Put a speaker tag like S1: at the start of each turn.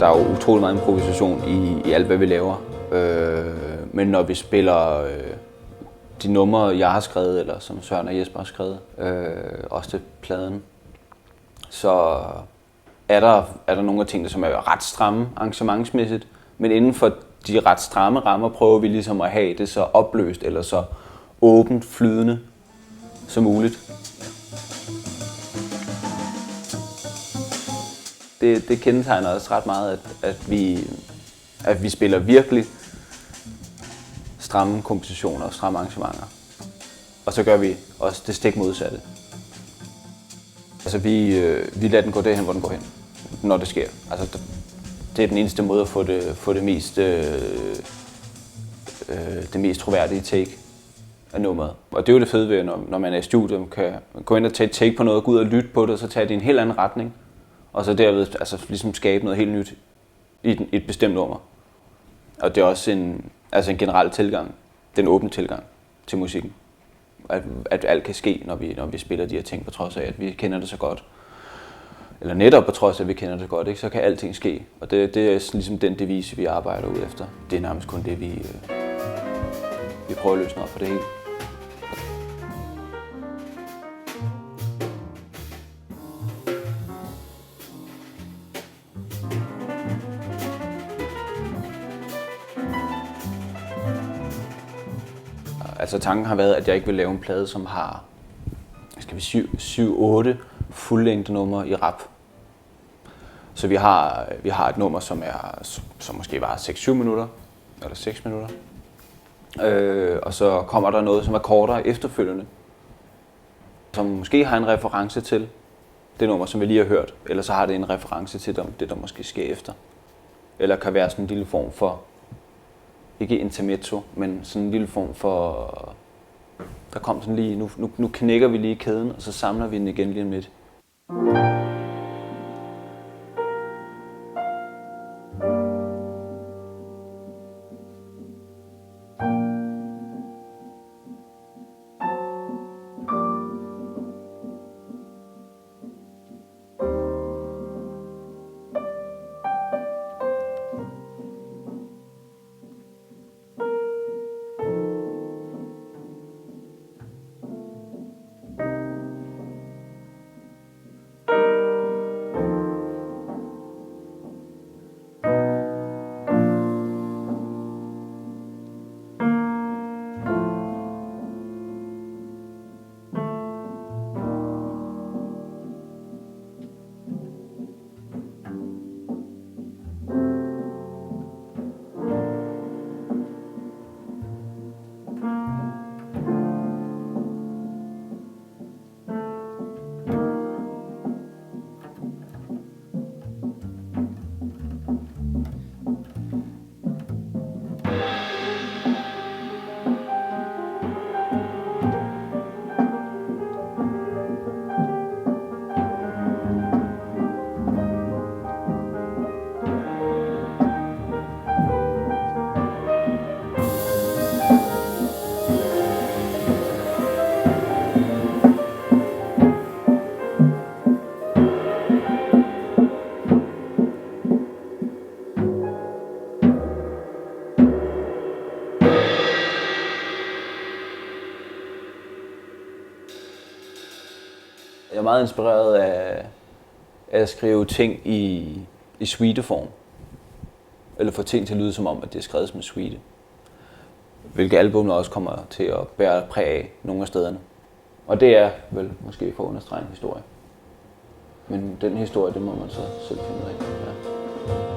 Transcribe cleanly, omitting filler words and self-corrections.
S1: der er jo utrolig meget improvisation i alt, hvad vi laver. Men når vi spiller de numre, jeg har skrevet, eller som Søren og Jesper har skrevet, også til pladen, så er der nogle af tingene, som er ret stramme arrangementsmæssigt. Men inden for de ret stramme rammer prøver vi ligesom at have det så opløst eller så åbent, flydende som muligt. Det kendetegner os ret meget, at vi spiller virkelig stramme kompositioner og stramme arrangementer. Og så gør vi også det stik modsatte. Altså vi lader den gå derhen, hvor den går hen, når det sker. Altså det er den eneste måde at få det mest troværdige take af nummeret. Og det er jo det fede ved, når man er i studiet, man kan gå ind og tage et take på noget, gå ud og lytte på det, og så tage det i en helt anden retning. Og så derved ligesom skabe noget helt nyt i et bestemt nummer. Og det er også en generel tilgang, den åbne tilgang til musikken. At alt kan ske, når vi spiller de her ting, på trods af, at vi kender det så godt. Eller netop på trods af, at vi kender det godt, ikke? Så kan alting ske. Og det er ligesom den devise, vi arbejder ud efter. Det er nærmest kun det, vi prøver at løsne op for det hele. Altså tanken har været, at jeg ikke vil lave en plade, som har 7-8 fuldlængde numre i rap. Så vi har et nummer, som måske var 6-7 minutter, eller 6 minutter. Og så kommer der noget, som er kortere efterfølgende, som måske har en reference til det nummer, som vi lige har hørt, eller så har det en reference til det, der måske sker efter. Eller kan være sådan en lille form for, ikke intermezzo, men sådan en lille form for, der kom sådan lige, nu knækker vi lige kæden, og så samler vi den igen lige om lidt. Jeg er meget inspireret af at skrive ting i suiteform. Eller få ting til at lyde som om, at det er skrevet som en suite. Hvilke album også kommer til at bære præg af nogle af stederne. Og det er vel måske for at understrege en historie. Men den historie, det må man så selv finde ud af. Ja.